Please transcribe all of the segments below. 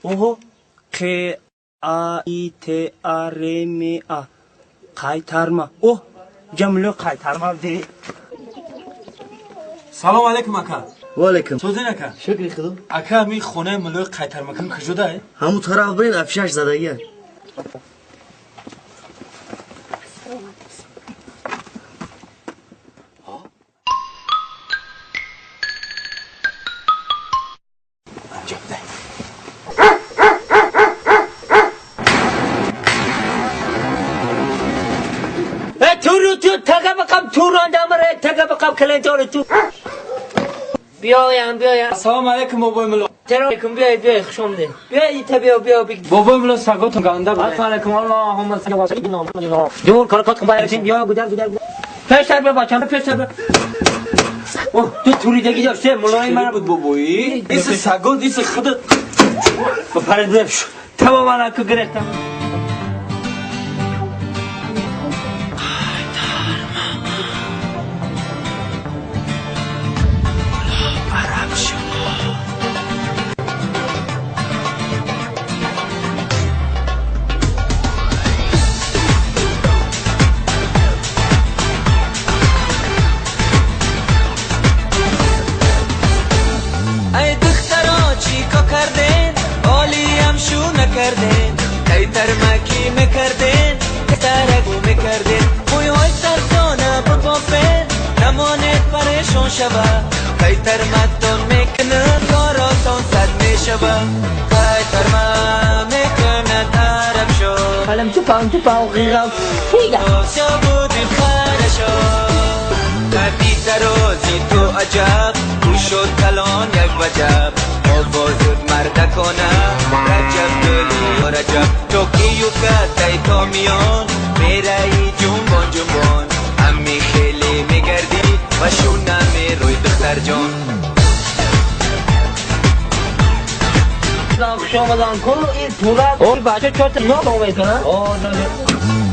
اوه ق ا ای ت ا ر م ا قایترما اوه جمله قایترما دی. سلام علیکم اکا. و علیکم. سوزین اکا. شکری خدا. اکا می خونه ملوی قایترما کم کجاست؟ همون طرف برین افشش زدگیه. تو تگه بقم تو راندمره تگه بقم کلنجار تو بیایم سلام علیکم بابای ملو. سلام بیای خوش آمدید بیا بابای ملو سگاتون گنده بود. السلام علیکم اللهم صل و سلم جور کارکات باید بیا گودر پیشتر بیا بچم پیشتر بیا. تو توریدگی داشته ملای من بود بابایی این سگات این خودت بپرد بفش تماما اکو گرفتم. کردین قایترماکی میکردین ترگو میکردین مویای سرزانه بپافین نمانید پریشان شبه قایترماتون میکنه کاراتون صد میشبه قایترما میکنه عرب شو حالم تو پاو غیغم فیگه شبودی خارشو قدی تروزی تو عجب گوشو تلان یک وجب آوازود مردکانه رجب دلی و رجب توکیو کتای تا میان میرایی جنبان امی خیلی میگردی و شونه میروی دختر جان خوشا مدان کن این طولت این بچه چوت نام میکنه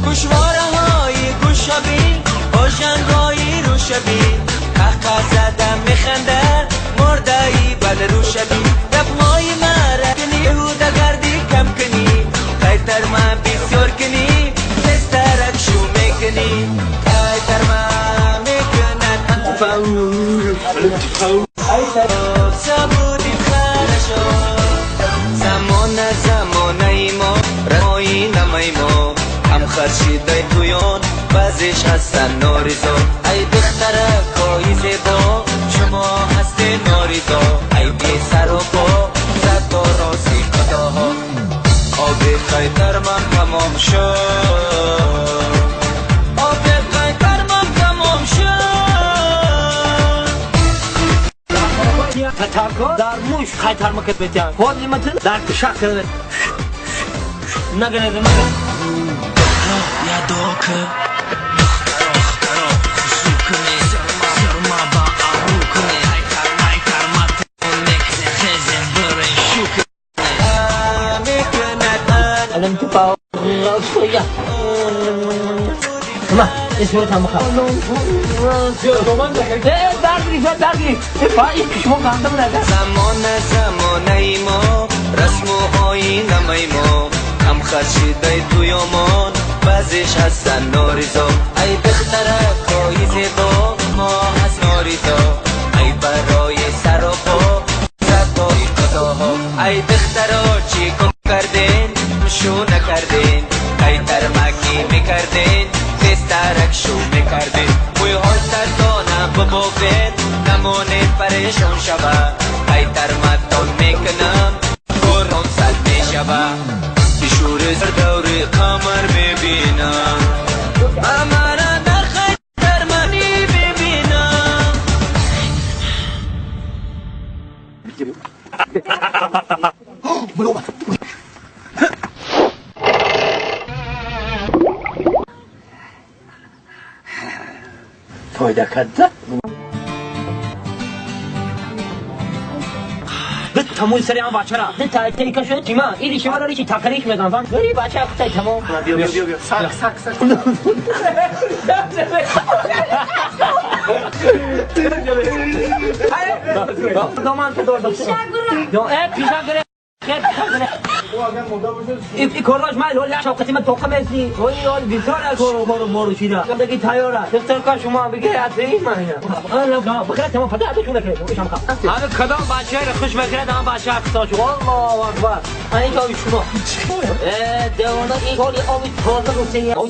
گوشواره های گوشبین آشنگایی رو شبین حقا زدم میخنده مردایی بل رو شبین دفمای مرکنی یهودا گردی کم کنی قایترما بسیار کنی بسترک شو میکنی قایترما میکند سبودی خرشو زمانه ما رمایی نمای ما هم خرشیده تویان بازش هستن ناریزا ای دختره کایی زیبا شما هستی ناریزا ای بی سر و پا زد با راستی قداها آب قایترما تمام شد آب قایترما تمام شد تتاکا در موش قایترما که بتیان خود نیمتن در کشک کرده نگره یا دوکه الان تو پاو غیغم ما اسمت هم بخواه درگیری پایی کشمو کندم نده زمانه ما رسم و آیینه ما هم خرشیده تویامان بعضیش هستن ناریزا ای دختره کایی زیبا ما هست ناریزا ای برای سر و پا زدای قضاها ای دختره چی کن کردین شو نکردین قایترماکی میکردین بسترک شو میکردین موی های سرزانه ببافین نمانید پریشان شبه قایترماتون میکنم قرآن صد میشبه بشور سر دوری قمر میبینم امانه در قایترمانی میبینم فایده کرده تموم سری هم بچه را ده تایی که شد تیما ایدی شما داری چی تکریش میدن فهم بری بچه اختای تمام بیا سک دامان تو دور داشته پیشا گره خیر این کاراش من لولا شوقتی من توقع میسی ولی اول بیشتر از کارو مارو چیدا دیگه تیاره دکتر کا شما بگه اتری من انا بخیر تمام فدا بتونه که شما هذا کدام بچه خوش بگیره دام بچه افتاش والله اکبر این تو شما دیوانه این کاری آبی تازه روسیه او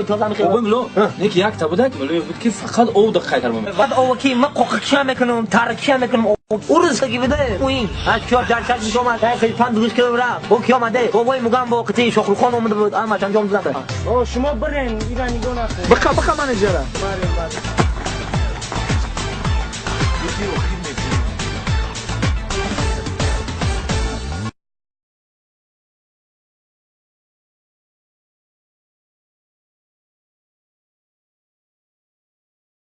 تازه میخوام بابا ملو نیک یک تا بودک ملو بود که فقط او دقیق خیتر مم بعد او کی ما قوقش میکنم ترکی میکنم اورس کی بده این اشکار درشت میشم تا پند دوش که برا او کی اومده بابای میگم با قتی شغل خان اومده بود اما چند جام زده شما برین ایرانی گونه بخا منیجره